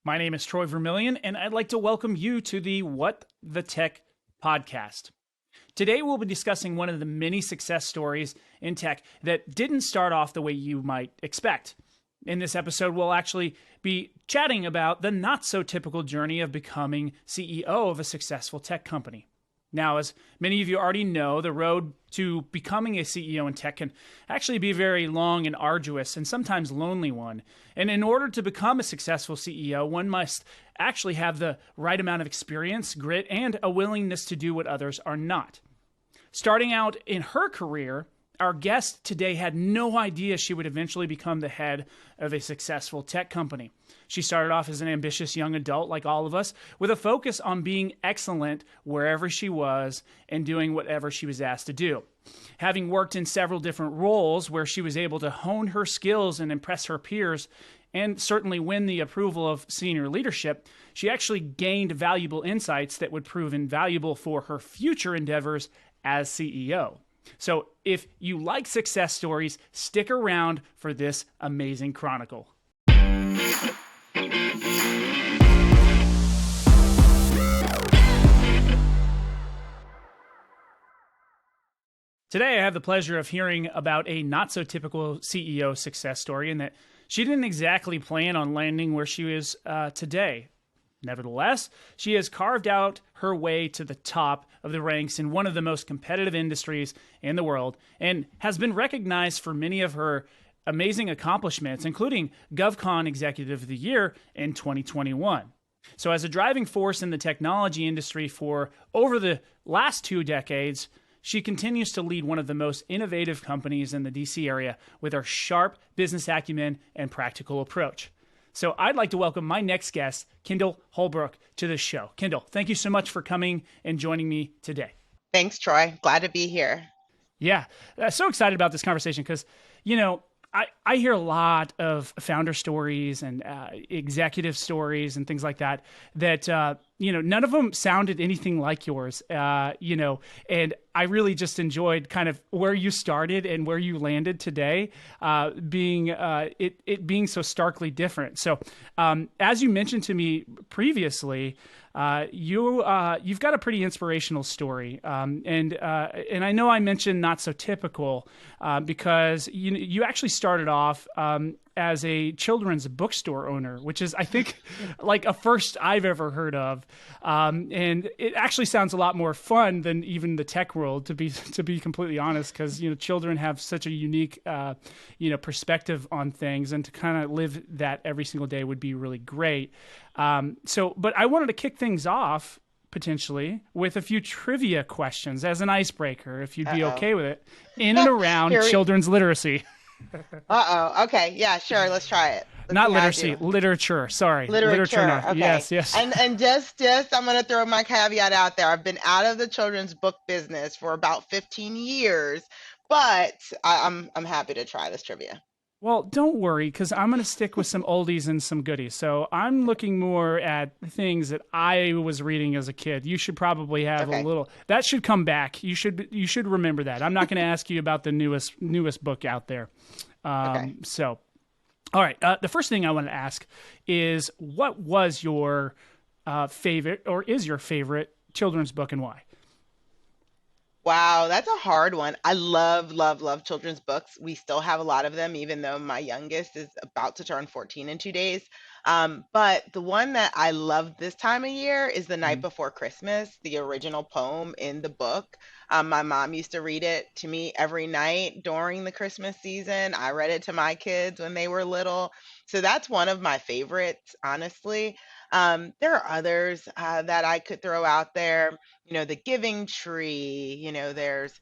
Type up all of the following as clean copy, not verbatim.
My name is Troy Vermillion, and I'd like to welcome you to the What the Tech podcast. Today, we'll be discussing one of the many success stories in tech that didn't start off the way you might expect. In this episode, we'll actually be chatting about the not-so-typical journey of becoming CEO of a successful tech company. Now, as many of you already know, the road to becoming a CEO in tech can actually be a very long and arduous and sometimes lonely one. And in order to become a successful CEO, one must actually have the right amount of experience, grit, and a willingness to do what others are not. Starting out in her career, our guest today had no idea she would eventually become the head of a successful tech company. She started off as an ambitious young adult like all of us, with a focus on being excellent wherever she was and doing whatever she was asked to do. Having worked in several different roles where she was able to hone her skills and impress her peers, and certainly win the approval of senior leadership, she actually gained valuable insights that would prove invaluable for her future endeavors as CEO. So if you like success stories, stick around for this amazing chronicle. Today, I have the pleasure of hearing about a not-so-typical CEO success story in that she didn't exactly plan on landing where she is today. Nevertheless, she has carved out her way to the top of the ranks in one of the most competitive industries in the world and has been recognized for many of her amazing accomplishments, including GovCon Executive of the Year in 2021. So as a driving force in the technology industry for over the last 2 decades, she continues to lead one of the most innovative companies in the DC area with her sharp business acumen and practical approach. So I'd like to welcome my next guest, Kendall Holbrook, to the show. Kendall, thank you so much for coming and joining me today. Thanks, Troy. Glad to be here. Yeah, so excited about this conversation because, I hear a lot of founder stories and executive stories and things like that, none of them sounded anything like yours, and I really just enjoyed kind of where you started and where you landed today, being so starkly different. So as you mentioned to me previously, you've got a pretty inspirational story, and I know I mentioned not so typical because you actually started off as a children's bookstore owner, which is, I think, like a first I've ever heard of, and it actually sounds a lot more fun than even the tech world, to be completely honest, because children have such a unique perspective on things, and to kind of live that every single day would be really great. But I wanted to kick things off potentially with a few trivia questions as an icebreaker, if you'd be okay with it, in and around children's literacy. Okay. Yeah, sure. Let's try it. Not literacy, literature. Sorry. Literature. Okay. Yes. And just I'm going to throw my caveat out there. I've been out of the children's book business for about 15 years, but I'm happy to try this trivia. Well, don't worry, because I'm going to stick with some oldies and some goodies. So I'm looking more at things that I was reading as a kid. You should probably have a little. That should come back. You should remember that. I'm not going to ask you about the newest book out there. So, all right. The first thing I want to ask is, what was your favorite, or is your favorite children's book, and why? Wow, that's a hard one. I love, love, love children's books. We still have a lot of them, even though my youngest is about to turn 14 in 2 days. But the one that I love this time of year is The Night Before Christmas, the original poem in the book. My mom used to read it to me every night during the Christmas season. I read it to my kids when they were little. So that's one of my favorites, honestly. There are others that I could throw out there. The Giving Tree. There's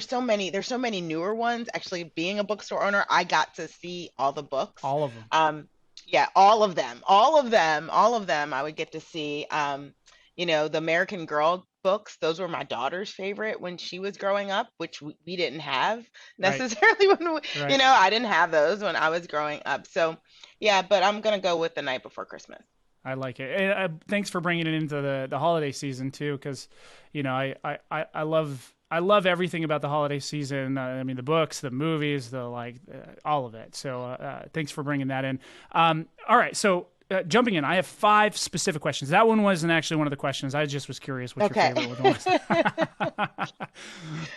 so many newer ones. Actually, being a bookstore owner, I got to see all the books. All of them. Yeah, all of them. I would get to see. The American Girl books. Those were my daughter's favorite when she was growing up, which we didn't have necessarily Right. I didn't have those when I was growing up. So, yeah, but I'm gonna go with The Night Before Christmas. I like it. And, thanks for bringing it into the holiday season too, because I love everything about the holiday season. I mean, the books, the movies, all of it. So thanks for bringing that in. All right. So jumping in, I have 5 specific questions. That one wasn't actually one of the questions. I just was curious what your favorite one was.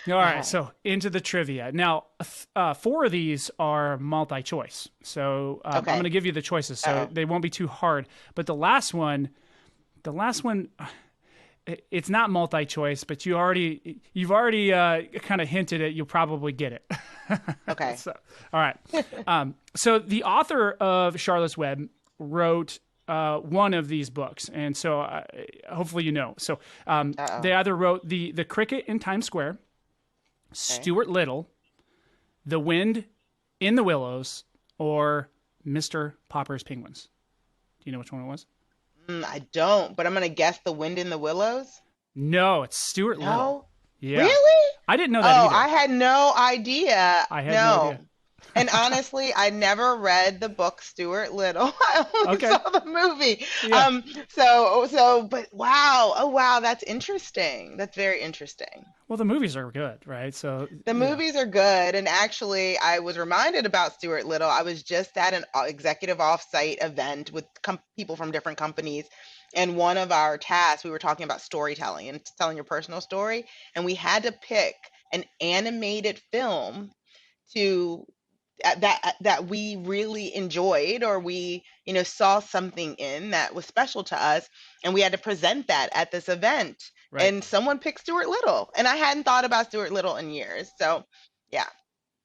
All right, so into the trivia. Now, 4 of these are multi-choice. So I'm going to give you the choices, so they won't be too hard. But the last one, it's not multi-choice, but you've already kind of hinted at you'll probably get it. Okay. So, all right. So the author of Charlotte's Web wrote one of these books, and so hopefully you know. So they either wrote the Cricket in Times Square, Stuart Little, The Wind in the Willows, or Mr. Popper's Penguins. Do you know which one it was? I don't, but I'm going to guess The Wind in the Willows. No, it's Stuart Little. Yeah. Really? I didn't know that either. I had no idea. I had no idea. And honestly, I never read the book Stuart Little. I only saw the movie. Yeah. But wow. Oh, wow. That's interesting. That's very interesting. Well, the movies are good, right? So the movies are good. And actually, I was reminded about Stuart Little. I was just at an executive off-site event with people from different companies. And one of our tasks, we were talking about storytelling and telling your personal story. And we had to pick an animated film to that we really enjoyed, or we saw something in that was special to us, and we had to present that at this event. Right. And someone picked Stuart Little, and I hadn't thought about Stuart Little in years. So yeah,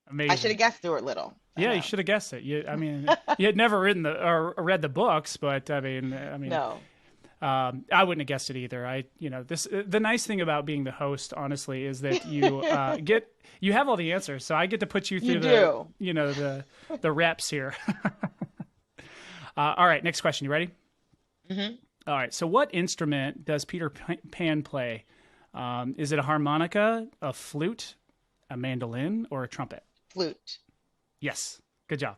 amazing. I should have guessed Stuart Little. Yeah, you should have guessed it. You had never written or read the books, but I mean no. I wouldn't have guessed it either. The nice thing about being the host, honestly, is that you you have all the answers, so I get to put you through the reps here. All right, next question. You ready? Mm-hmm. All right. So, what instrument does Peter Pan play? Is it a harmonica, a flute, a mandolin, or a trumpet? Flute. Yes. Good job.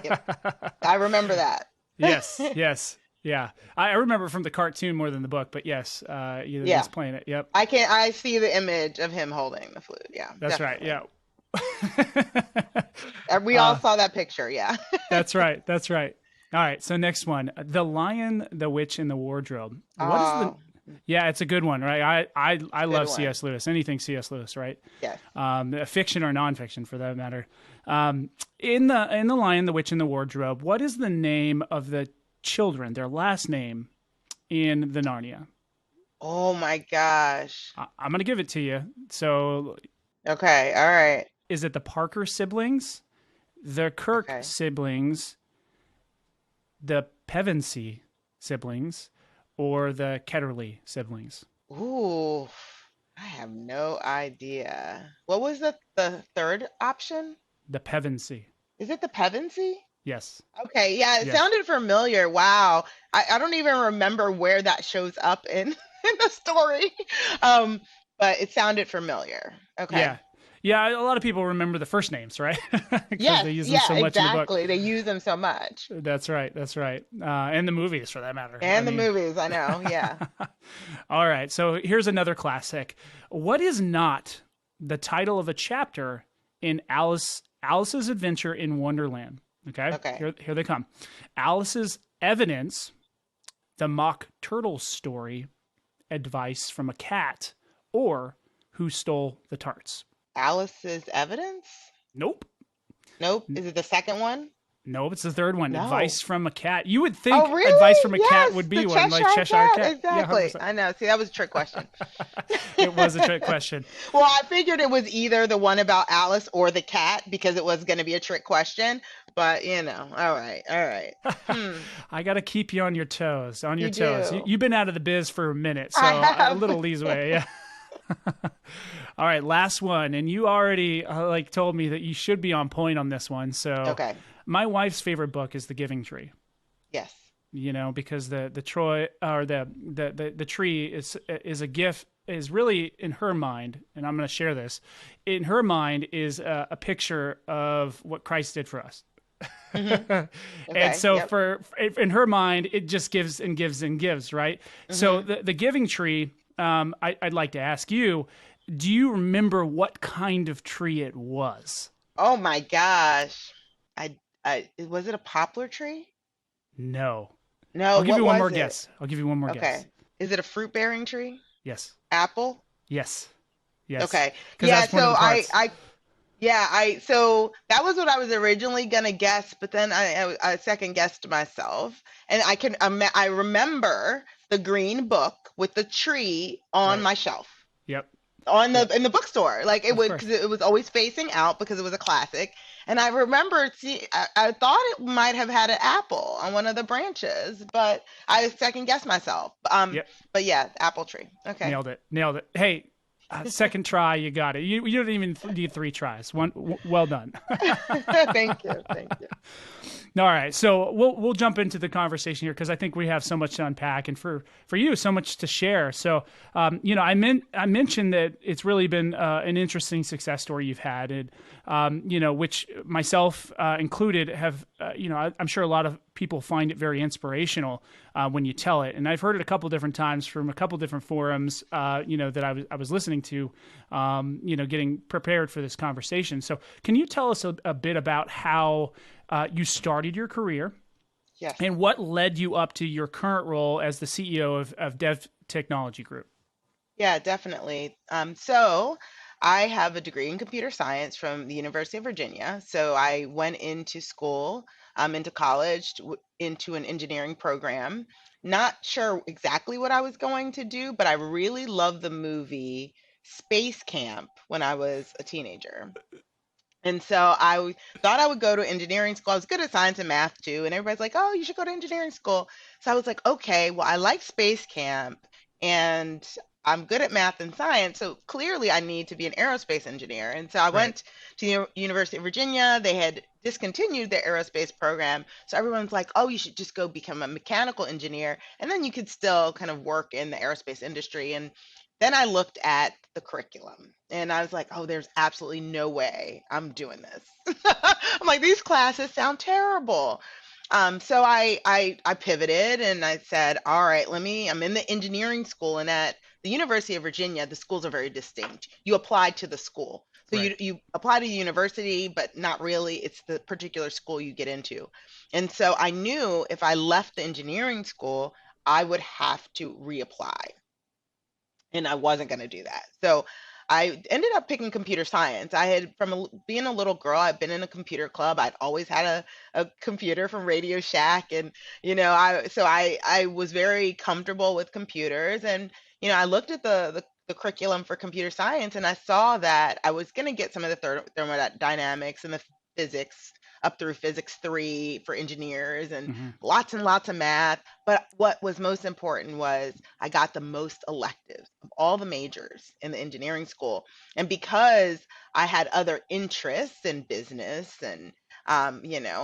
Yep. I remember that. Yes. Yeah, I remember from the cartoon more than the book, but yes, he's playing it. Yep. I see the image of him holding the flute. Yeah, that's definitely. Right. Yeah. We all saw that picture. Yeah. That's right. All right. So next one, The Lion, the Witch, and the Wardrobe. What is the? Yeah, it's a good one, right? I love C.S. Lewis. Anything C.S. Lewis, right? Yes. Fiction or nonfiction, for that matter. In the Lion, the Witch, and the Wardrobe, what is the name of the children, their last name, in the Narnia? Oh my gosh. I'm going to give it to you. So okay, all right. Is it the Parker siblings, the Kirk siblings, the Pevensey siblings, or the Ketterley siblings? Ooh, I have no idea. What was the third option? The Pevensey. Is it the Pevensey? Yes. Okay. Yeah, it sounded familiar. Wow. I don't even remember where that shows up in the story. But it sounded familiar. Okay. Yeah. A lot of people remember the first names, right? Yes. They use them so much exactly. in the book. They use them so much. That's right. And the movies, for that matter. And the movies, I know. Yeah. All right. So here's another classic. What is not the title of a chapter in Alice's Adventure in Wonderland? Okay. Here they come. Alice's Evidence, The Mock Turtle Story, Advice from a Cat, or Who Stole the Tarts? Alice's Evidence? Nope. Is it the second one? Nope, it's the third one. No. Advice from a Cat. You would think really? Advice from a Cat would be one, like Cheshire Cat. Exactly. Yeah, I know. See, that was a trick question. It was a trick question. Well, I figured it was either the one about Alice or the cat because it was going to be a trick question. But, all right. I got to keep you on your toes. You You've been out of the biz for a minute, so a little leeway. Yeah. All right, last one. And you already told me that you should be on point on this one. So okay. My wife's favorite book is The Giving Tree. Yes. Because the tree is a gift, is really, in her mind, and I'm going to share this, in her mind is a picture of what Christ did for us. Mm-hmm. Okay, and so in her mind, it just gives and gives and gives, right? Mm-hmm. So the Giving Tree, I'd like to ask you, do you remember what kind of tree it was? Oh my gosh. Was it a poplar tree? No. No, I'll give what you one was more it? guess. I'll give you one more guess. Okay. Is it a fruit bearing tree? Yes. Apple? Yes. Yes. Okay. Because Yeah, that's one of so the parts. so that was what I was originally gonna guess, but then I second guessed myself, and I remember the green book with the tree on Right. my shelf Yep. on the Yep. in the bookstore. Like it Of would, because course. it was always facing out because it was a classic. And I remember, I thought it might have had an apple on one of the branches, but I second guessed myself. Yep. But yeah, apple tree. Okay. Nailed it. Nailed it. Hey, second try, you got it. You don't even need three tries. Well done. Thank you. Thank you. All right, so we'll jump into the conversation here because I think we have so much to unpack, and for you, so much to share. So, I mentioned that it's really been an interesting success story you've had, and which myself included have, I'm sure a lot of people find it very inspirational when you tell it, and I've heard it a couple different times from a couple different forums, that I was listening to, getting prepared for this conversation. So, can you tell us a bit about how you started your career Yes. and what led you up to your current role as the CEO of Dev Technology Group? Yeah, definitely. So I have a degree in computer science from the University of Virginia. So I went into school, into college, into an engineering program. Not sure exactly what I was going to do, but I really loved the movie Space Camp when I was a teenager. And so thought I would go to engineering school. I was good at science and math too. And everybody's like, oh, you should go to engineering school. So I was like, okay, well, I like Space Camp and I'm good at math and science. So clearly I need to be an aerospace engineer. And so I Right. went to the University of Virginia. They had discontinued their aerospace program. So everyone's like, oh, you should just go become a mechanical engineer. And then you could still kind of work in the aerospace industry. And then I looked at the curriculum and I was like, oh, there's absolutely no way I'm doing this. I'm like, these classes sound terrible. So I pivoted and I said, all right, I'm in the engineering school, and at the University of Virginia, the schools are very distinct. You apply to the school. So Right. you apply to the university, but not really. It's the particular school you get into. And so I knew if I left the engineering school, I would have to reapply, and I wasn't going to do that. So I ended up picking computer science. I had, being a little girl, I'd been in a computer club. I'd always had a computer from Radio Shack, and I was very comfortable with computers. And I looked at the curriculum for computer science, and I saw that I was going to get some of the thermodynamics and the physics up through physics 3 for engineers, Mm-hmm. and lots of math. But what was most important was I got the most electives of all the majors in the engineering school. And because I had other interests in business and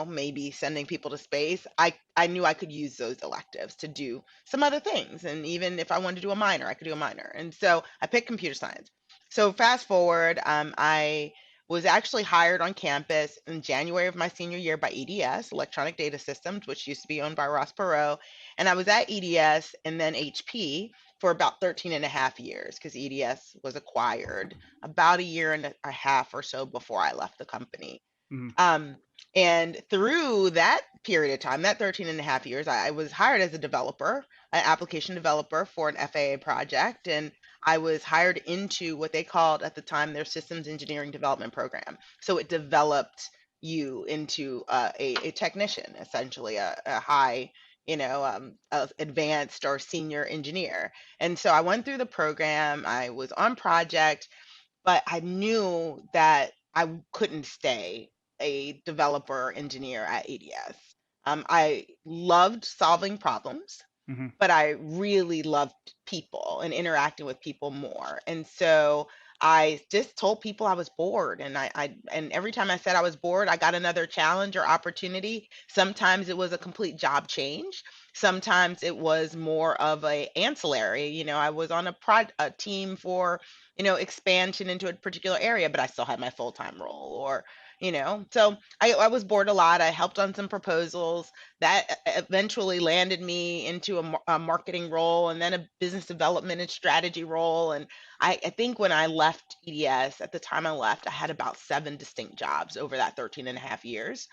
maybe sending people to space, I knew I could use those electives to do some other things. And even if I wanted to do a minor, I could do a minor. And so I picked computer science. So fast forward, I was actually hired on campus in January of my senior year by EDS, Electronic Data Systems, which used to be owned by Ross Perot. And I was at EDS and then HP for about 13 and a half years, because EDS was acquired about a year and a half or so before I left the company. Mm-hmm. Um, and through that period of time, that 13 and a half years, I was hired as a developer, an application developer for an FAA project. And I was hired into what they called at the time their systems engineering development program. So it developed you into a technician, essentially a high, advanced or senior engineer. And so I went through the program, I was on project, but I knew that I couldn't stay a developer engineer at ADS. I loved solving problems, Mm-hmm. but I really loved people and interacting with people more. And so I just told people I was bored. And and every time I said I was bored, I got another challenge or opportunity. Sometimes it was a complete job change. Sometimes it was more of a ancillary. I was on a team for, expansion into a particular area, but I still had my full-time role. Or, so I was bored a lot. I helped on some proposals that eventually landed me into a marketing role, and then a business development and strategy role. And I think when I left EDS, at the time I left, I had about 7 distinct jobs over that 13 and a half years.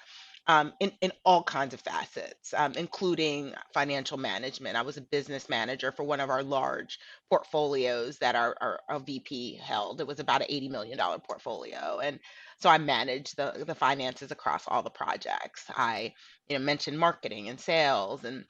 in all kinds of facets, including financial management. I was a business manager for one of our large portfolios that our VP held. It was about an $80 million portfolio. And so I managed the finances across all the projects. I, mentioned marketing and sales and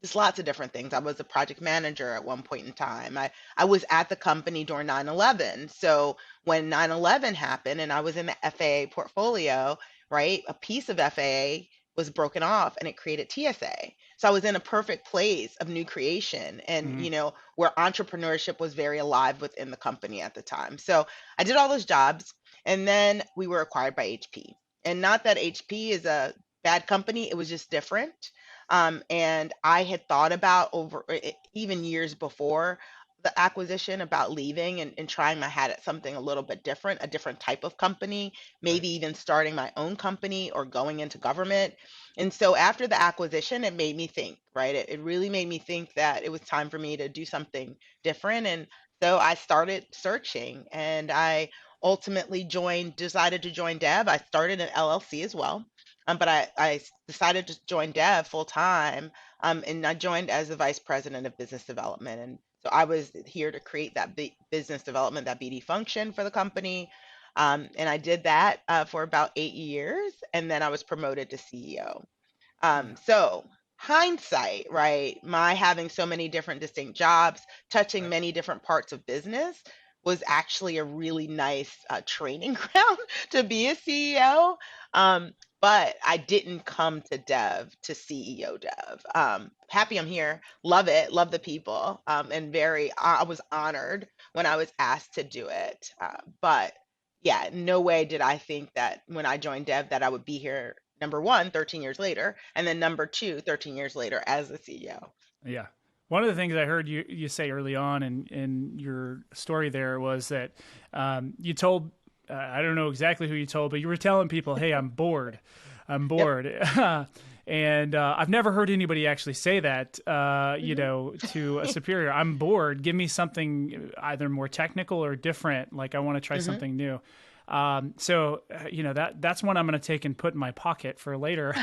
just lots of different things. I was a project manager at one point in time. I was at the company during 9/11. So when 9/11 happened and I was in the FAA portfolio, right, a piece of FAA was broken off and it created TSA. So I was in a perfect place of new creation and, Mhm. where entrepreneurship was very alive within the company at the time. So I did all those jobs and then we were acquired by HP. And not that HP is a bad company, it was just different. And I had thought about even years before the acquisition about leaving and trying my hat at something a little bit different, a different type of company, Right. maybe even starting my own company or going into government. And so after the acquisition, it made me think, right? It really made me think that it was time for me to do something different. And so I started searching and I ultimately decided to join Dev. I started an LLC as well. But I decided to join Dev full time, and I joined as the vice president of business development. And so I was here to create that business development, that BD function for the company. And I did that for about 8 years, and then I was promoted to CEO. Yeah. So hindsight, right? My having so many different distinct jobs, touching Right. many different parts of business was actually a really nice training ground to be a CEO. But I didn't come to Dev to CEO Dev. Happy I'm here. Love it. Love the people. And I was honored when I was asked to do it. But yeah, no way did I think that when I joined Dev that I would be here, number one, 13 years later, and then number two, 13 years later as the CEO. Yeah. One of the things I heard you say early on in your story there was that you told, I don't know exactly who you told, but you were telling people, hey, I'm bored. I'm Yep. bored. And I've never heard anybody actually say that, Hmm. to a superior. I'm bored. Give me something either more technical or different. Like I want to try Hmm. something new. So that's one I'm going to take and put in my pocket for later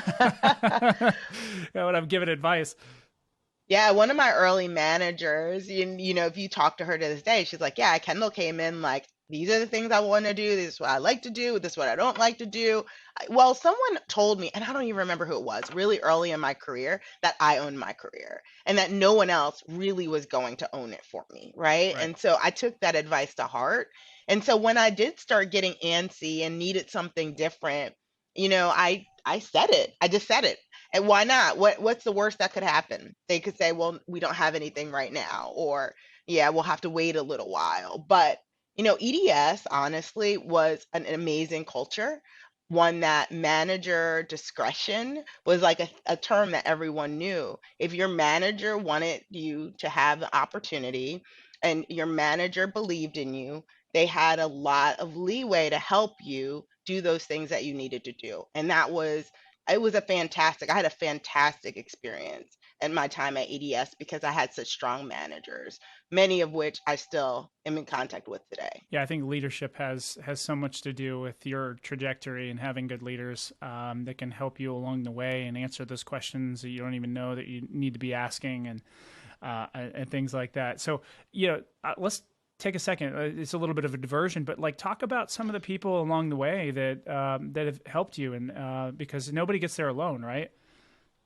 when I'm giving advice. Yeah, one of my early managers, if you talk to her to this day, she's like, yeah, Kendall came in like, these are the things I want to do. This is what I like to do. This is what I don't like to do. Well, someone told me, and I don't even remember who it was, really early in my career, that I owned my career and that no one else really was going to own it for me. Right. Right. And so I took that advice to heart. And so when I did start getting antsy and needed something different, I said it. I just said it. And why not? What's the worst that could happen? They could say, "Well, we don't have anything right now," or "Yeah, we'll have to wait a little while." But, EDS honestly was an amazing culture, one that manager discretion was like a term that everyone knew. If your manager wanted you to have the opportunity and your manager believed in you, they had a lot of leeway to help you do those things that you needed to do. And I had a fantastic experience in my time at EDS because I had such strong managers, many of which I still am in contact with today. Yeah, I think leadership has so much to do with your trajectory and having good leaders that can help you along the way and answer those questions that you don't even know that you need to be asking and things like that. So, let's take a second. It's a little bit of a diversion, but like talk about some of the people along the way that have helped you, and because nobody gets there alone, right?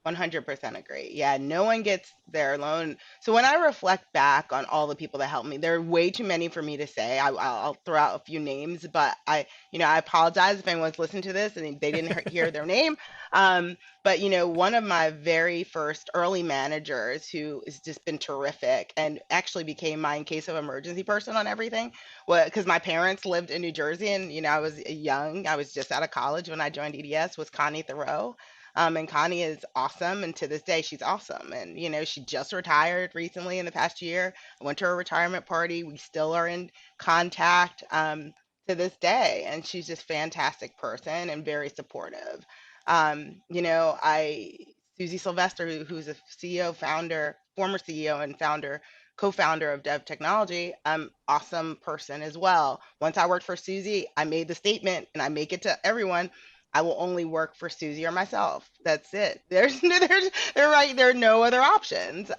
100% agree. Yeah, no one gets there alone. So when I reflect back on all the people that helped me, there are way too many for me to say. I'll throw out a few names, but I apologize if anyone's listened to this and they didn't hear their name. But one of my very first early managers who has just been terrific and actually became my in case of emergency person on everything, well, because my parents lived in New Jersey and I was young. I was just out of college when I joined EDS. Was Connie Thoreau. And Connie is awesome. And to this day, she's awesome. And, she just retired recently in the past year. I went to her retirement party. We still are in contact to this day. And she's just fantastic person and very supportive. Susie Sylvester, who's a CEO, founder, former CEO and founder, co-founder of Dev Technology, awesome person as well. Once I worked for Susie, I made the statement and I make it to everyone. I will only work for Susie or myself. That's it. They're right. There are no other options.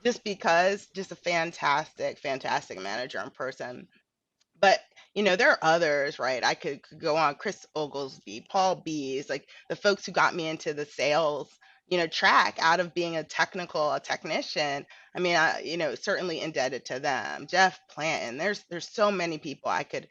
Just because, just a fantastic, fantastic manager in person. But there are others, right? I could go on. Chris Oglesby, Paul Bees, like the folks who got me into the sales, track out of being a technician. I mean, certainly indebted to them. Jeff Planton. There's so many people I could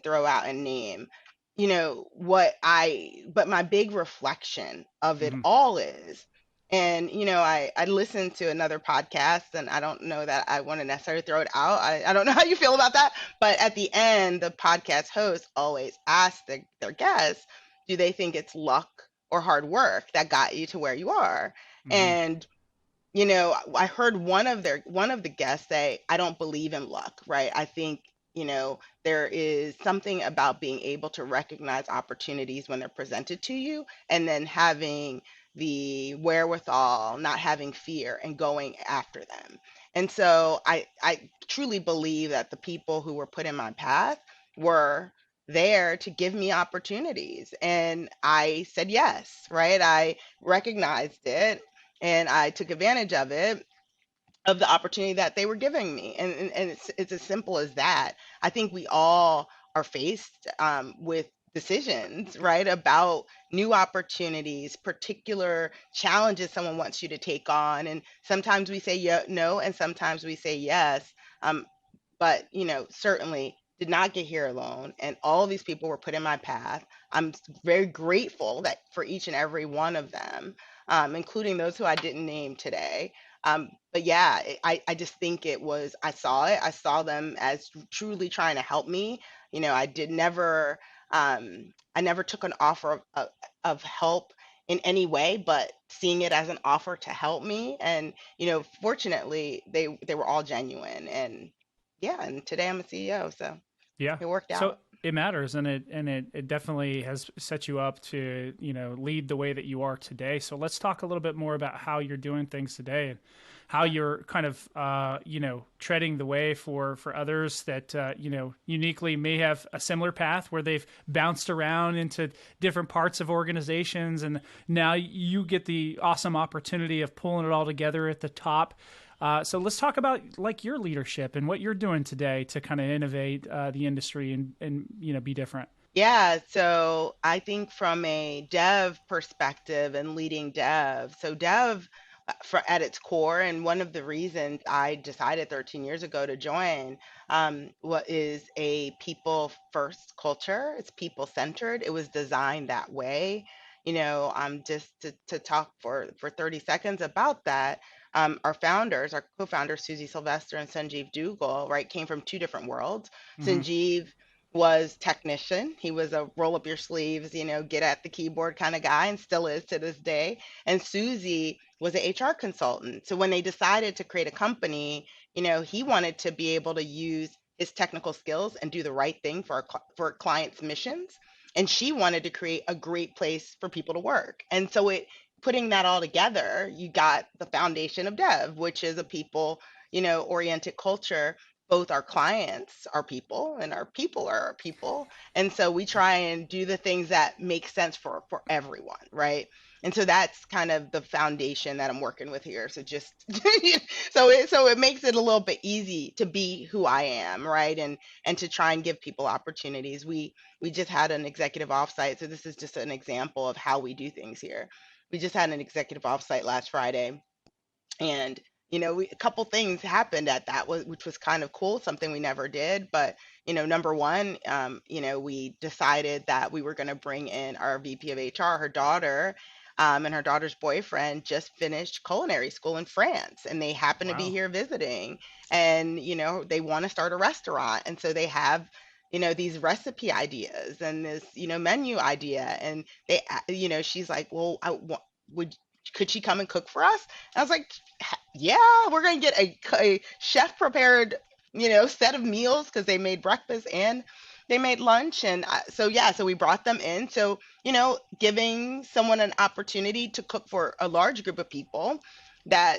throw out and name. But my big reflection of it Hmm. all is, and I listened to another podcast, and I don't know that I want to necessarily throw it out. I don't know how you feel about that, but at the end, the podcast host always asks their guests, do they think it's luck or hard work that got you to where you are? Hmm. And I heard one of the guests say, I don't believe in luck, right? I think, there is something about being able to recognize opportunities when they're presented to you, and then having the wherewithal, not having fear, and going after them. And so I truly believe that the people who were put in my path were there to give me opportunities. And I said yes, right? I recognized it, and I took advantage of the opportunity that they were giving me. And it's as simple as that. I think we all are faced with decisions, right, about new opportunities, particular challenges someone wants you to take on. And sometimes we say no, and sometimes we say yes. Um, but certainly did not get here alone, and all of these people were put in my path. I'm very grateful that for each and every one of them, including those who I didn't name today. But yeah, I just think I saw them as truly trying to help me. I did never I never took an offer of help in any way, but seeing it as an offer to help me. And fortunately, they were all genuine. And yeah, and today I'm a CEO, so Yeah. it worked So out. it matters, and it definitely has set you up to lead the way that you are today. So let's talk a little bit more about how you're doing things today, and how Yeah. you're kind of treading the way for others that uniquely may have a similar path where they've bounced around into different parts of organizations, and now you get the awesome opportunity of pulling it all together at the top. So let's talk about like your leadership and what you're doing today to kind of innovate the industry and be different. Yeah, so I think from a dev perspective and leading dev, so dev at its core, and one of the reasons I decided 13 years ago to join, what is a people first culture. It's people centered. It was designed that way. Just to talk for 30 seconds about that. Our founders, our co-founders, Susie Sylvester and Sanjeev Dougal, right, came from two different worlds. Hmm. Sanjeev was technician. He was a roll up your sleeves, get at the keyboard kind of guy, and still is to this day. And Susie was an HR consultant. So when they decided to create a company, he wanted to be able to use his technical skills and do the right thing for clients' missions. And she wanted to create a great place for people to work. And so putting that all together, you got the foundation of dev, which is a people, oriented culture. Both our clients are people, and our people are our people. And so we try and do the things that make sense for everyone, right? And so that's kind of the foundation that I'm working with here. So just so it makes it a little bit easy to be who I am, right? And to try and give people opportunities. We just had an executive offsite, so this is just an example of how we do things here. We just had an executive offsite last Friday, and a couple things happened at that, which was kind of cool, something we never did. But number one, we decided that we were going to bring in our VP of HR. Her daughter, and her daughter's boyfriend just finished culinary school in France, and they happen to be Wow. here visiting. And they want to start a restaurant, and so they have these recipe ideas and this menu idea. And she's like, well, would could she come and cook for us? And I was like, yeah, we're going to get a chef prepared, set of meals, because they made breakfast and they made lunch. And so, yeah, so we brought them in. So, giving someone an opportunity to cook for a large group of people that,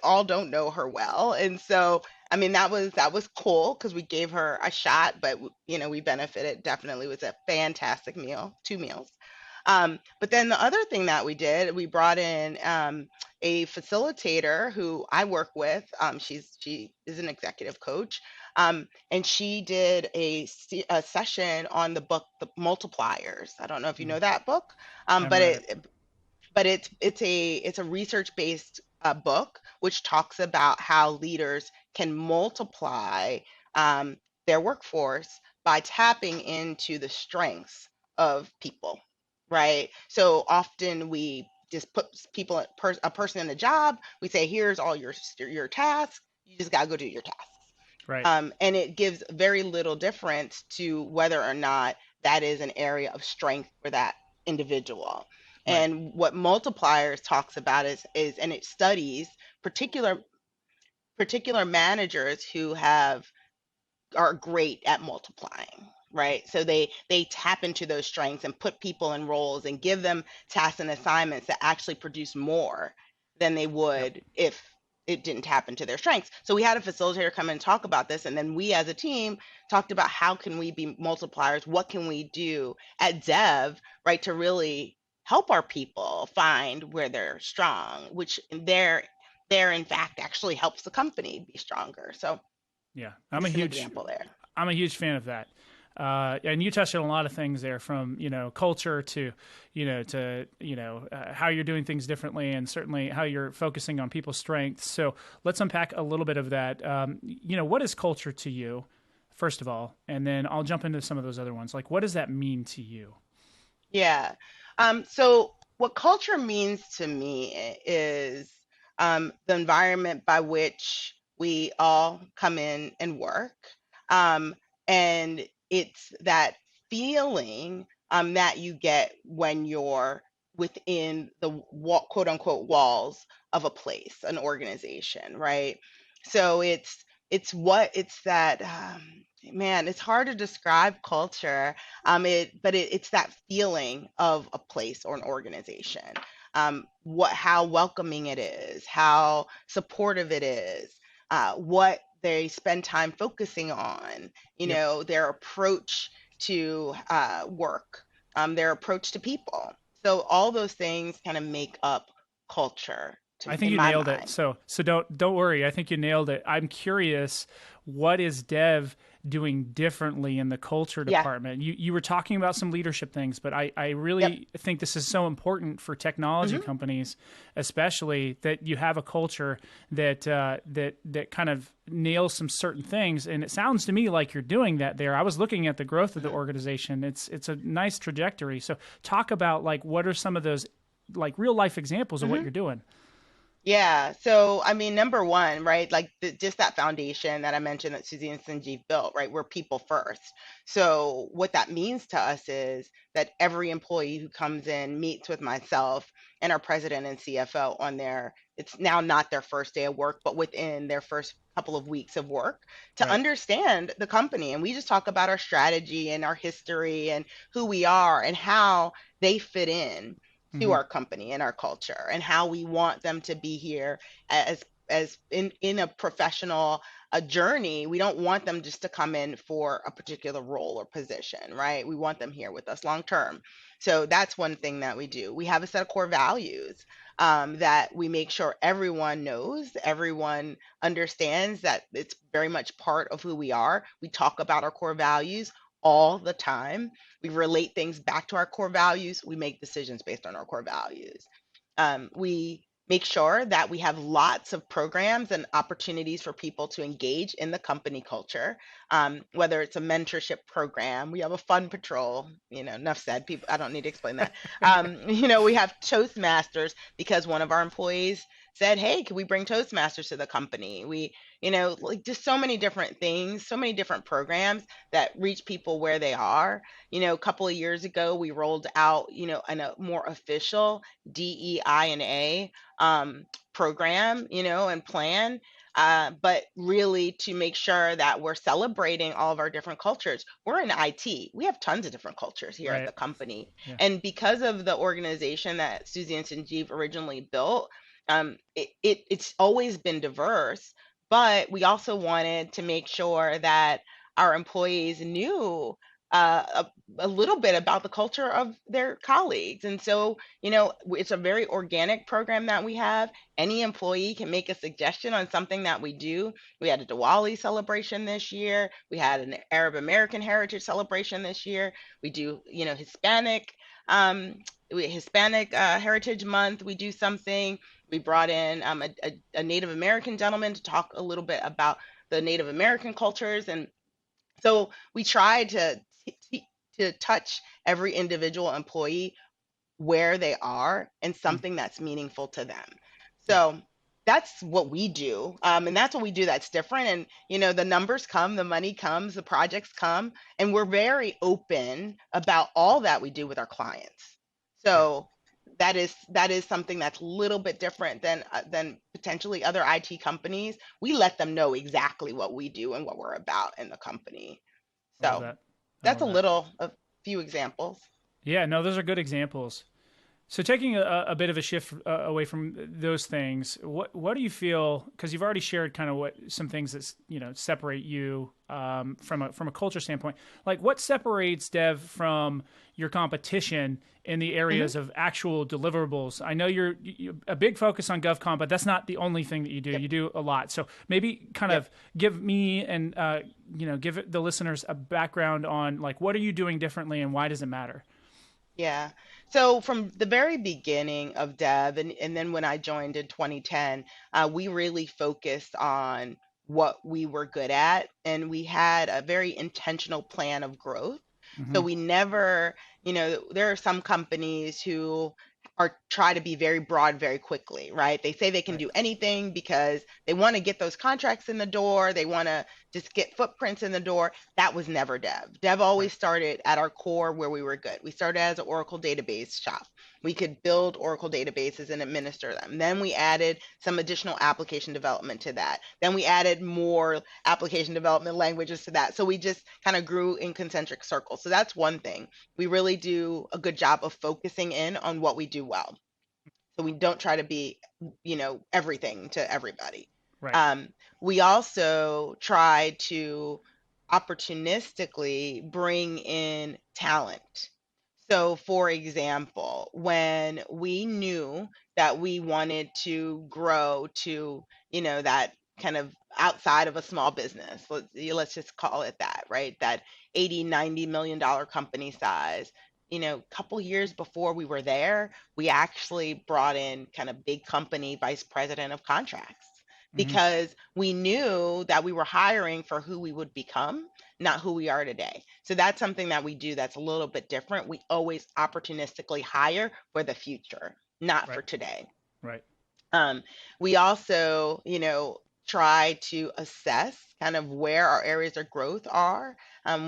all don't know her well. And so, I mean, that was cool because we gave her a shot, but we benefited. Definitely was a fantastic meal, 2 meals. But then the other thing that we did, we brought in a facilitator who I work with. She is an executive coach, and she did a session on the book, The Multipliers. I don't know if you know Mhm. that book, I haven't but read it. it's a research based book which talks about how leaders can multiply um, their workforce by tapping into the strengths of people, right? So often we just put a person in a job. We say, here's all your tasks. You just got to go do your tasks. Right. And it gives very little difference to whether or not that is an area of strength for that individual. Right. And what multipliers talks about is and it studies particular managers who have are great at multiplying, right? So they tap into those strengths and put people in roles and give them tasks and assignments that actually produce more than they Yep. would if it didn't tap into their strengths. So we had a facilitator come and talk about this, and then we as a team talked about how can we be multipliers, what can we do at Dev, right, to really help our people find where they're strong, which there in fact actually helps the company be stronger. So Yeah. just an example there. I'm a huge fan of that. And you touched on a lot of things there, from culture to how you're doing things differently, and certainly how you're focusing on people's strengths. So let's unpack a little bit of that. What is culture to you, first of all, and then I'll jump into some of those other ones. Like, what does that mean to you? Yeah. So what culture means to me is the environment by which we all come in and work. Um, and it's that feeling that you get when you're within the quote unquote walls of a place, an organization, right? So it's that man, it's hard to describe culture, it's that feeling of a place or an organization. How welcoming it is, how supportive it is, what they spend time focusing on, Yep. their approach to work, their approach to people. So all those things kind of make up culture I think in you my nailed it. mind. So don't worry. I think you nailed it. I'm curious, what is Dev doing differently in the culture Yeah. department? You were talking about some leadership things, but I Yep. really think this is so important for technology Hmm. companies, especially, that you have a culture that kind of nails some certain things. And it sounds to me like you're doing that there. I was looking at the growth of the organization. It's a nice trajectory. So talk about, like, what are some of those, like, real life examples of what Hmm. you're doing. Yeah. So, I mean, number one, right? Like just that foundation that I mentioned that Susie and Sanjeev built, right? We're people first. So, what that means to us is that every employee who comes in meets with myself and our president and CFO on it's now not their first day of work, but within their first couple of weeks of work to Right. understand the company. And we just talk about our strategy and our history and who we are and how they fit in to Hmm. our company and our culture and how we want them to be here as in a professional a journey. We don't want them just to come in for a particular role or position, right? We want them here with us long term. So that's one thing that we do. We have a set of core values that we make sure everyone knows, everyone understands that it's very much part of who we are. We talk about our core values all the time. We relate things back to our core values. We make decisions based on our core values. We make sure that we have lots of programs and opportunities for people to engage in the company culture, whether it's a mentorship program. We have a fun patrol, enough said. People, I don't need to explain that. We have Toastmasters because one of our employees said, hey, can we bring Toastmasters to the company? Like just so many different things, so many different programs that reach people where they are. A couple of years ago, we rolled out, in a more official DEI&A program, and plan. But really to make sure that we're celebrating all of our different cultures. We're in IT. We have tons of different cultures here at Right. the company. Yeah. And because of the organization that Susie and Sanjeev originally built, it's always been diverse, but we also wanted to make sure that our employees knew a little bit about the culture of their colleagues. And so, it's a very organic program that we have. Any employee can make a suggestion on something that we do. We had a Diwali celebration this year. We had an Arab American Heritage celebration this year. We do, Hispanic Heritage Month. We do something. We brought in a Native American gentleman to talk a little bit about the Native American cultures, and so we tried to touch every individual employee where they are and Mm. something that's meaningful to them. Yeah. So that's what we do, and that's what we do that's different. And the numbers come, the money comes, the projects come, and we're very open about all that we do with our clients. Yeah. So that is something that's a little bit different than potentially other IT companies. We let them know exactly what we do and what we're about in the company. I love So that. I that's love that. a few examples. Yeah, no, those are good examples. So taking a bit of a shift away from those things, what do you feel? Because you've already shared kind of what some things that separate you from a culture standpoint. Like what separates Dev from your competition in the Hmm. areas of actual deliverables? I know you're a big focus on GovCon, but that's not the only thing that you do. Yep. You do a lot. So maybe kind Yep. of give me and give the listeners a background on like what are you doing differently and why does it matter? Yeah. So from the very beginning of Dev, and then when I joined in 2010, we really focused on what we were good at, and we had a very intentional plan of growth. Hmm. So we never, there are some companies who are try to be very broad very quickly, right? They say they can Right. do anything because they want to get those contracts in the door, they want to just get footprints in the door. That was never Dev. Dev always Right. started at our core where we were good. We started as an Oracle database shop. We could build Oracle databases and administer them. Then we added some additional application development to that. Then we added more application development languages to that. So we just kind of grew in concentric circles. So that's one thing. We really do a good job of focusing in on what we do well. So we don't try to be, everything to everybody. Right. Um, we also try to opportunistically bring in talent. So, for example, when we knew that we wanted to grow to, that kind of outside of a small business, let's just call it that, right? That 80, $90 million company size. A couple years before we were there, we actually brought in kind of big company vice president of contracts Hmm. because we knew that we were hiring for who we would become, not who we are today. So that's something that we do that's a little bit different. We always opportunistically hire for the future, not for Right. today. Right. Um, we also, try to assess kind of where our areas of growth are.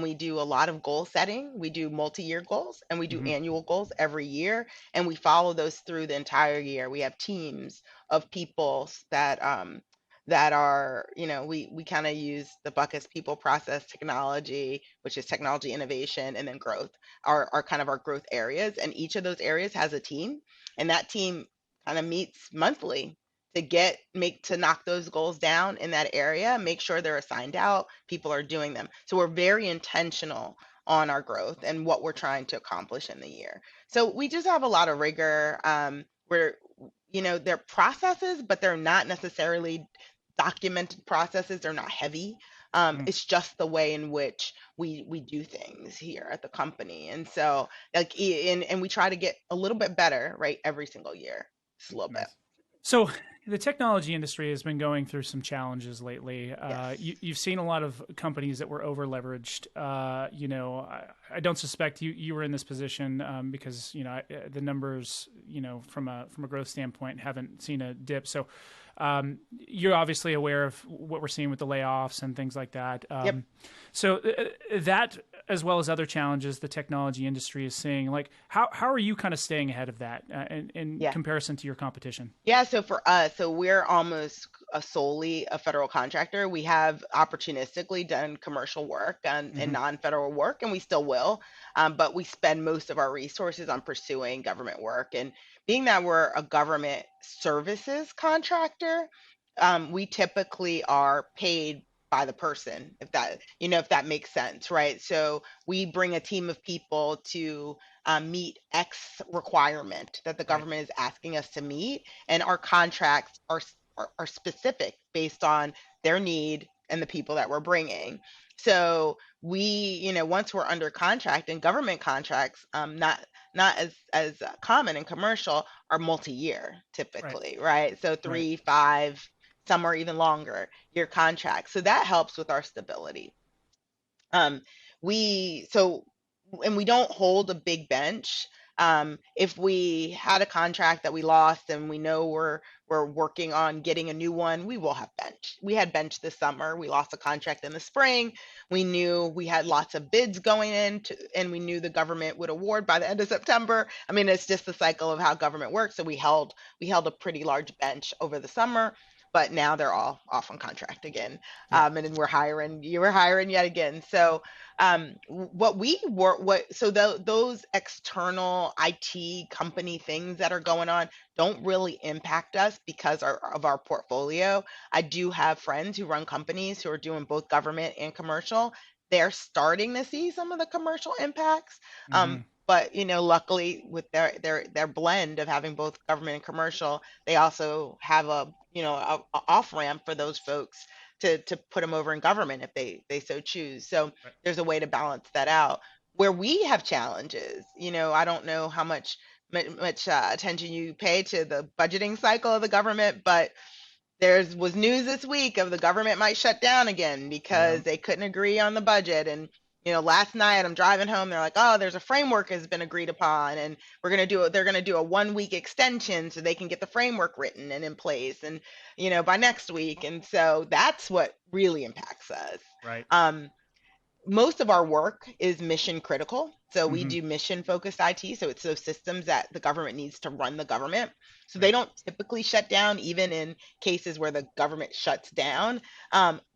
We do a lot of goal setting. We do multi-year goals and we do Hmm. annual goals every year, and we follow those through the entire year. We have teams of people that are, we kind of use the buckets people, process, technology, which is technology innovation, and then growth are kind of our growth areas. And each of those areas has a team, and that team kind of meets monthly to knock those goals down in that area, make sure they're assigned out, people are doing them. So we're very intentional on our growth and what we're trying to accomplish in the year. So we just have a lot of rigor. We're they're processes, but they're not necessarily documented processes. They're not heavy. It's just the way in which we do things here at the company. And so like and we try to get a little bit better, right, every single year. Just a little bit. Nice. So the technology industry has been going through some challenges lately. Yes. You've seen a lot of companies that were over leveraged. I don't suspect you were in this position because the numbers from a growth standpoint haven't seen a dip. So you're obviously aware of what we're seeing with the layoffs and things like that. Yep. So that, as well as other challenges the technology industry is seeing, like how are you kind of staying ahead of that in Yeah. comparison to your competition? Yeah, so for us, so we're almost solely a federal contractor. We have opportunistically done commercial work and Hmm. non-federal work, and we still will. But we spend most of our resources on pursuing government work. And being that we're a government services contractor, we typically are paid by the person, if that makes sense, right? So we bring a team of people to meet X requirement that the Right. government is asking us to meet, and our contracts are specific based on their need and the people that we're bringing. So we, once we're under contract, and government contracts, not as common in commercial, are multi-year Right. typically, right? So Right. 3, 5, some are even longer year contracts. So that helps with our stability. Um, we so and we don't hold a big bench. If we had a contract that we lost and we know we're working on getting a new one, we will have bench. We had bench this summer. We lost a contract in the spring. We knew we had lots of bids going in, and we knew the government would award by the end of September. I mean, it's just the cycle of how government works. So we held a pretty large bench over the summer, but now they're all off on contract again. Yeah. And then we're hiring yet again. So what we work what so those external IT company things that are going on don't really impact us because of our portfolio. I do have friends who run companies who are doing both government and commercial. They're starting to see some of the commercial impacts. Hmm. But luckily with their blend of having both government and commercial, they also have a off ramp for those folks to put them over in government if they so choose. So Right. there's a way to balance that out. Where we have challenges, I don't know how much attention you pay to the budgeting cycle of the government, but was news this week of the government might shut down again Yeah. because they couldn't agree on the budget. And last night I'm driving home, they're like, oh, there's a framework has been agreed upon, and they're gonna do a 1 week extension so they can get the framework written and in place, and by next week. And so that's what really impacts us. Right. um Most of our work is mission critical. So we Hmm. do mission focused IT. So it's those systems that the government needs to run the government. So they Right. don't typically shut down, even in cases where the government shuts down.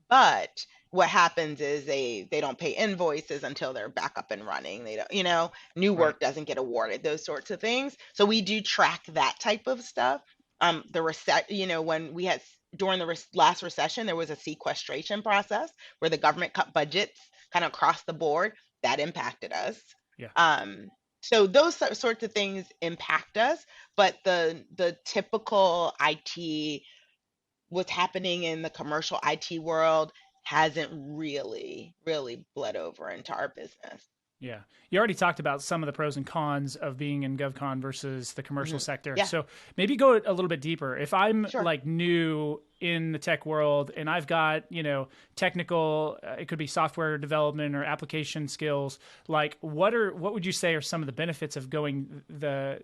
But what happens is they don't pay invoices until they're back up and running. They don't, new Right. work doesn't get awarded, those sorts of things. So we do track that type of stuff. When we had during the last recession, there was a sequestration process where the government cut budgets kind of across the board. That impacted us. Yeah. Um, so those sorts of things impact us, but the typical IT, what's happening in the commercial IT world, hasn't really bled over into our business. Yeah. You already talked about some of the pros and cons of being in GovCon versus the commercial Hmm. sector. Yeah, So maybe go a little bit deeper. If I'm sure. like new in the tech world and I've got, technical, it could be software development or application skills, like what would you say are some of the benefits of going the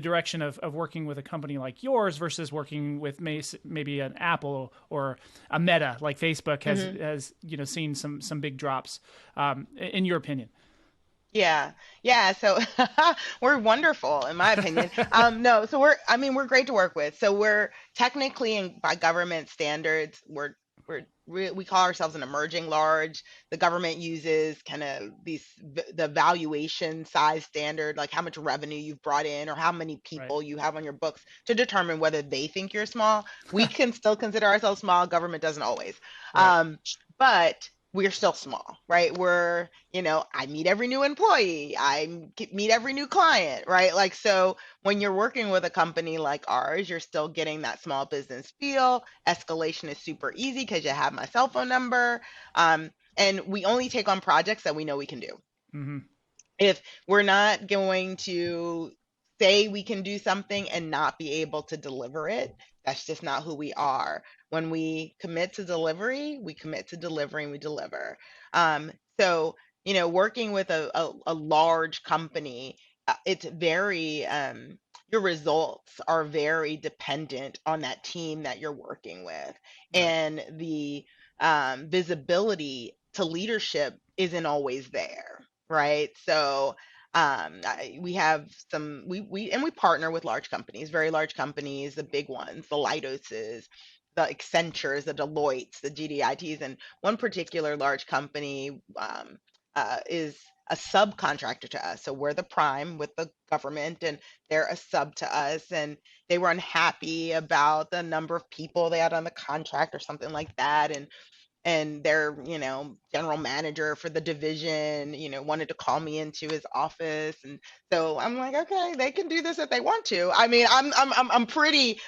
direction of working with a company like yours versus working with maybe an Apple or a Meta like Facebook Hmm. has seen some big drops, in your opinion? Yeah, yeah. So we're wonderful, in my opinion. No, so we're great to work with. So we're technically, by government standards, we call ourselves an emerging large. The government uses kind of the valuation size standard, like how much revenue you've brought in or how many Right. people you have on your books, to determine whether they think you're small. We can still consider ourselves small. Government doesn't always. Right. But we're still small, right? I meet every new employee, meet every new client, right? Like, so when you're working with a company like ours, you're still getting that small business feel. Escalation is super easy because you have my cell phone number. And we only take on projects that we know we can do. Hmm. If we're not going to say we can do something and not be able to deliver it, that's just not who we are. When we commit to delivery, we commit to delivering, we deliver. So, working with a large company, it's very, your results are very dependent on that team that you're working with. Right. And the visibility to leadership isn't always there, right? So we have we partner with large companies, very large companies, the big ones, the Lightoses, the Accentures, the Deloittes, the GDITs, and one particular large company is a subcontractor to us. So we're the prime with the government, and they're a sub to us. And they were unhappy about the number of people they had on the contract or something like that. And their general manager for the division wanted to call me into his office, and so I'm like, okay, they can do this if they want to. I mean, I'm pretty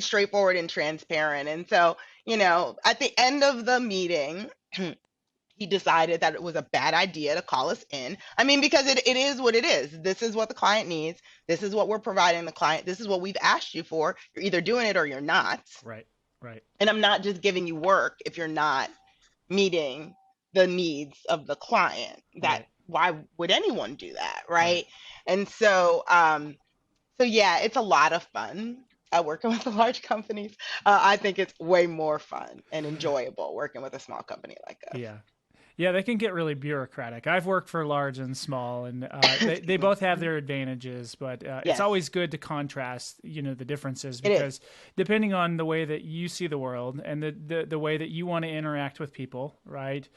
straightforward and transparent. And so at the end of the meeting, he decided that it was a bad idea to call us in. I mean, because it is what it is. This is what the client needs. This is what we're providing the client. This is what we've asked you for. You're either doing it or you're not. Right. Right. And I'm not just giving you work if you're not meeting the needs of the client. Right. Why would anyone do that, Right. right? And so yeah, it's a lot of fun working with the large companies. I think it's way more fun and enjoyable working with a small company like us. Yeah. Yeah, they can get really bureaucratic. I've worked for large and small, and they both have their advantages, but it's Yes. always good to contrast, the differences, It is. because depending on the way that you see the world and the way that you want to interact with people, right?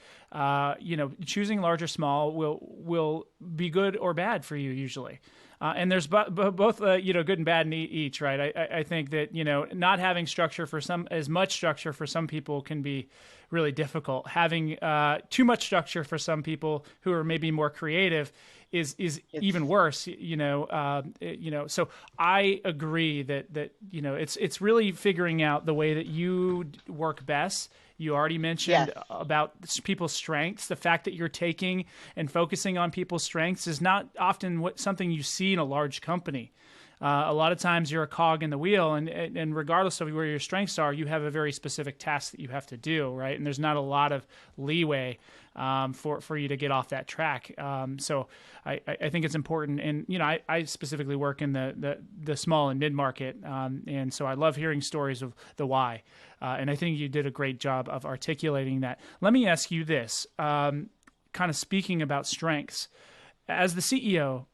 Choosing large or small will be good or bad for you usually. And there's both, good and bad in each, right? I think that, not having structure as much structure for some people can be really difficult. Having too much structure for some people who are maybe more creative is even worse, So I agree that it's really figuring out the way that you work best. You already mentioned Yes. about people's strengths. The fact that you're taking and focusing on people's strengths is not often something you see in a large company. A lot of times you're a cog in the wheel, and regardless of where your strengths are, you have a very specific task that you have to do, right? And there's not a lot of leeway for you to get off that track. So I think it's important. And I specifically work in the small and mid market, and so I love hearing stories of the why. And I think you did a great job of articulating that. Let me ask you this, kind of speaking about strengths, as the CEO.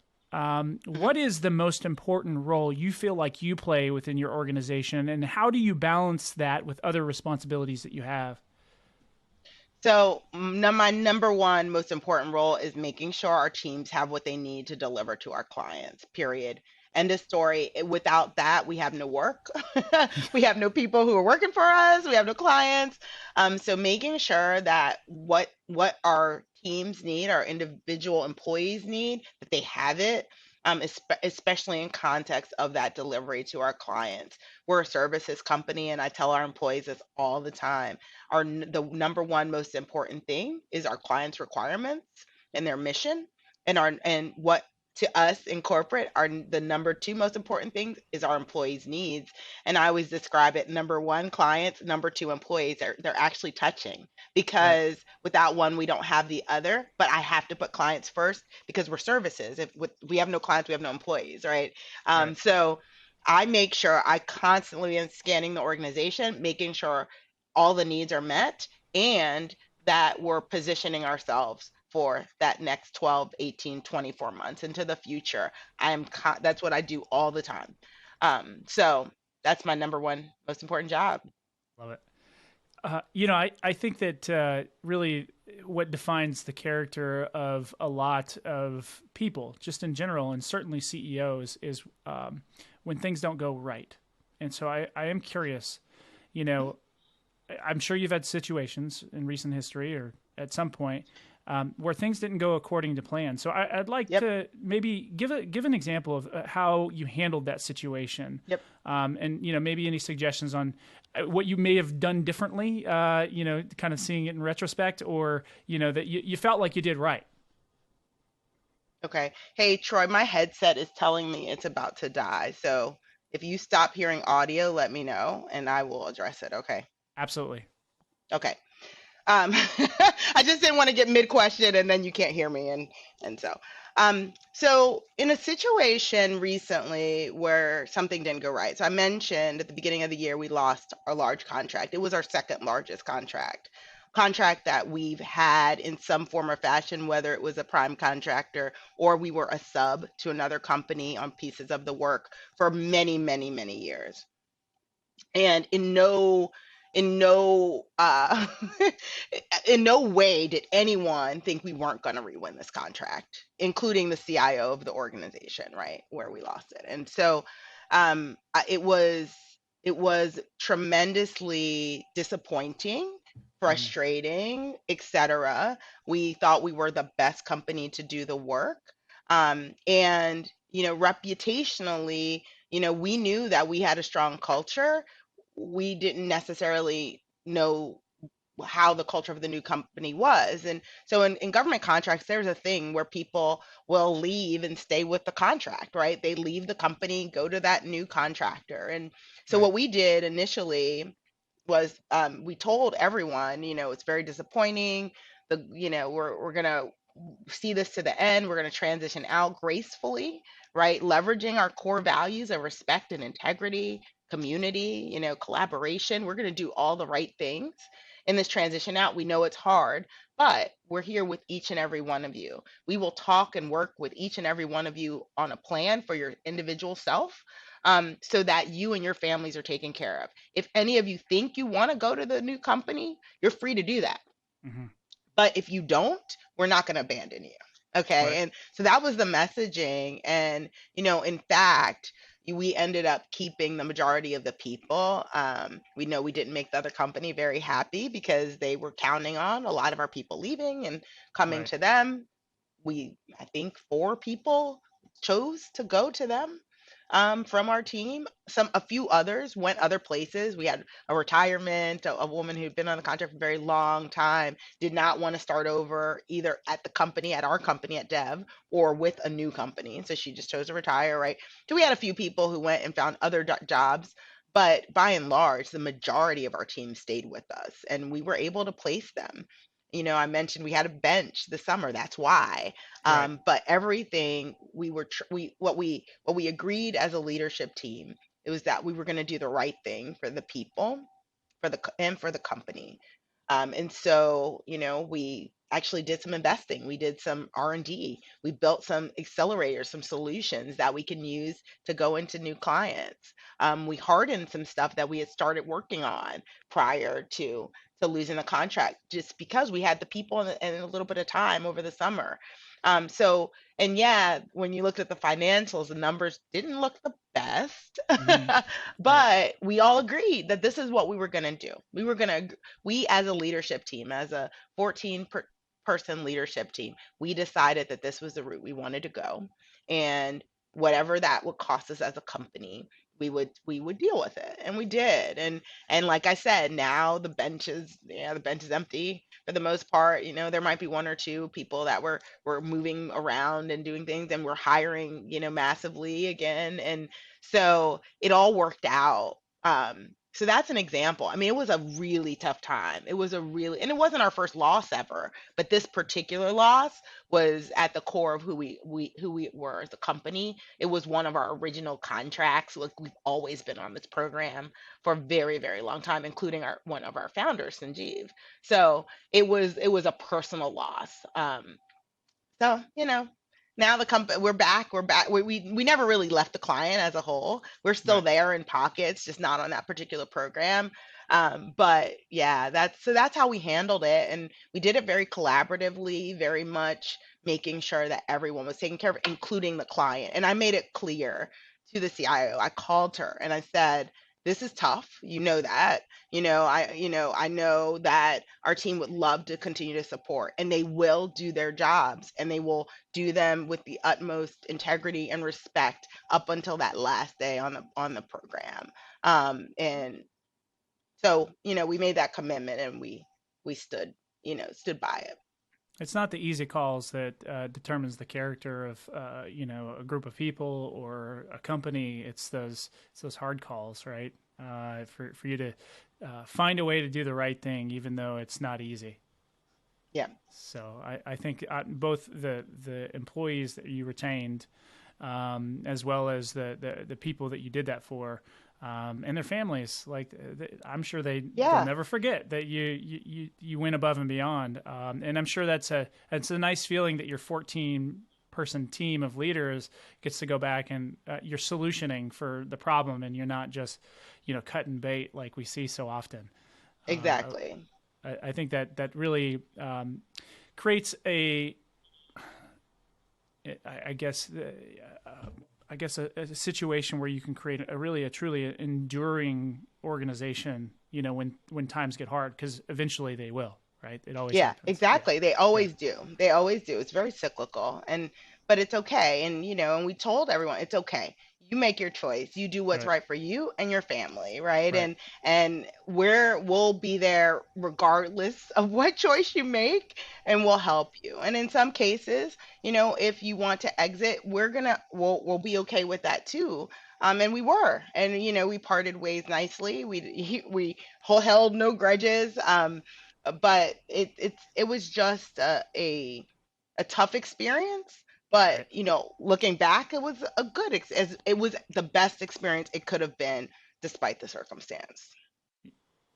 What is the most important role you feel like you play within your organization, and how do you balance that with other responsibilities that you have? So my number one most important role is making sure our teams have what they need to deliver to our clients, period. End of story. Without that, we have no work. We have no people who are working for us. We have no clients. So making sure that what our teams need, our individual employees need, that they have it, especially in context of that delivery to our clients. We're a services company, and I tell our employees this all the time. The number one most important thing is our clients' requirements and their mission, and what to us in corporate are the number two most important things is our employees' needs. And I always describe it: number one, clients; number two, employees. They're actually touching, Right. because without one, we don't have the other. But I have to put clients first because we're services. If we have no clients, we have no employees, right? Right. So I make sure I constantly am scanning the organization, making sure all the needs are met, and that we're positioning ourselves for that next 12, 18, 24 months into the future. That's what I do all the time. So that's my number one most important job. Love it. I think that really what defines the character of a lot of people, just in general, and certainly CEOs, is when things don't go right. And so I am curious, you know, I'm sure you've had situations in recent history or at some point where things didn't go according to plan. So I'd like Yep. to maybe give an example of how you handled that situation, Yep. and maybe any suggestions on what you may have done differently. Kind of seeing it in retrospect, or that you felt like you did right. Okay. Hey, Troy, my headset is telling me it's about to die. So if you stop hearing audio, let me know and I will address it. Okay. Absolutely. Okay. I just didn't want to get mid question and then you can't hear me, and so in a situation recently where something didn't go right. So I mentioned at the beginning of the year we lost our large contract. It was our second largest contract that we've had in some form or fashion, whether it was a prime contractor or we were a sub to another company on pieces of the work for many, many, many years. And in no in no way did anyone think we weren't going to re-win this contract, including the CIO of the organization, right, where we lost it. And so it was tremendously disappointing, Mhm. frustrating, etc. We thought we were the best company to do the work. And, reputationally, we knew that we had a strong culture. We didn't necessarily know how the culture of the new company was. And so in government contracts, there's a thing where people will leave and stay with the contract, right? They leave the company, go to that new contractor. And so Right. what we did initially was we told everyone, it's very disappointing. We're gonna see this to the end. We're gonna transition out gracefully, right? Leveraging our core values of respect and integrity, community, collaboration. We're gonna do all the right things in this transition out. We know it's hard, but we're here with each and every one of you. We will talk and work with each and every one of you on a plan for your individual self, so that you and your families are taken care of. If any of you think you want to go to the new company, you're free to do that. Hmm. But if you don't, we're not going to abandon you. Okay. Right. And so that was the messaging. And, in fact, we ended up keeping the majority of the people. We know we didn't make the other company very happy because they were counting on a lot of our people leaving and coming Right. to them. I think 4 people chose to go to them, from our team. A few others went other places. We had a retirement, a woman who'd been on the contract for a very long time, did not want to start over either at the company, at our company at Dev, or with a new company. So she just chose to retire, right? So we had a few people who went and found other jobs. But by and large, the majority of our team stayed with us and we were able to place them. I mentioned we had a bench this summer. That's why. Right. But everything we were what we agreed as a leadership team, it was that we were going to do the right thing for the people, and for the company. And so, we actually did some investing. We did some R&D. We built some accelerators, some solutions that we can use to go into new clients. We hardened some stuff that we had started working on prior to losing the contract, just because we had the people and a little bit of time over the summer. So, and yeah, when you looked at the financials, the numbers didn't look the best, Hmm. Right. but we all agreed that this is what we were going to do. We as a leadership team, as a 14 person leadership team, we decided that this was the route we wanted to go. And whatever that would cost us as a company, we would deal with it, and we did. And like I said, now the bench is empty for the most part. There might be one or two people that were moving around and doing things, and we're hiring, massively again. And so it all worked out. So that's an example. I mean, it was a really tough time. And it wasn't our first loss ever, but this particular loss was at the core of who we were as a company. It was one of our original contracts. Look, we've always been on this program for a very, very long time, including one of our founders, Sanjeev. So it was a personal loss. So, now the company, we're back. We're back. We never really left the client as a whole. We're still Right. there in pockets, just not on that particular program. But yeah, that's how we handled it, and we did it very collaboratively, very much making sure that everyone was taken care of, including the client. And I made it clear to the CIO. I called her and I said, "This is tough. You know that. I know that our team would love to continue to support, and they will do their jobs, and they will do them with the utmost integrity and respect up until that last day on the program." And so, we made that commitment, and we stood by it. It's not the easy calls that determines the character of a group of people or a company. It's those hard calls, right? For you to find a way to do the right thing, even though it's not easy. Yeah. So I think both the employees that you retained, as well as the people that you did that for, and their families, like I'm sure they'll Yeah. never forget that you went above and beyond. And I'm sure it's a nice feeling that your 14-person team of leaders gets to go back and you're solutioning for the problem, and you're not just cutting bait like we see so often. Exactly. I think that really creates I guess, a situation where you can create a truly enduring organization. When times get hard, because eventually they will. Right? It always Yeah, happens. Yeah. exactly. They Yeah. always do. They always do. It's very cyclical, and but it's okay. And and we told everyone it's okay. You make your choice. You do what's Right. right for you and your family, right? Right. And we'll be there regardless of what choice you make, and we'll help you. And in some cases, if you want to exit, we'll be okay with that too. And we were, and we parted ways nicely. We held no grudges. But it was just a tough experience. But Right. looking back, it was a good as it was the best experience it could have been, despite the circumstance.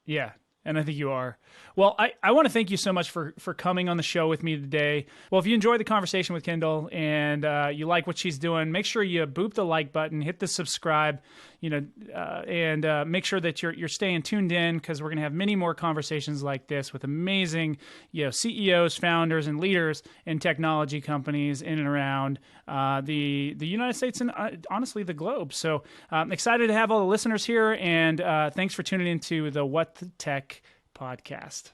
Yeah, and I think you are. Well, I want to thank you so much for coming on the show with me today. Well, if you enjoyed the conversation with Kendall and you like what she's doing, make sure you boop the like button, hit the subscribe, and make sure that you're staying tuned in, because we're going to have many more conversations like this with amazing CEOs, founders, and leaders in technology companies in and around the United States and honestly the globe. So I'm excited to have all the listeners here, and thanks for tuning into the What the Tech podcast.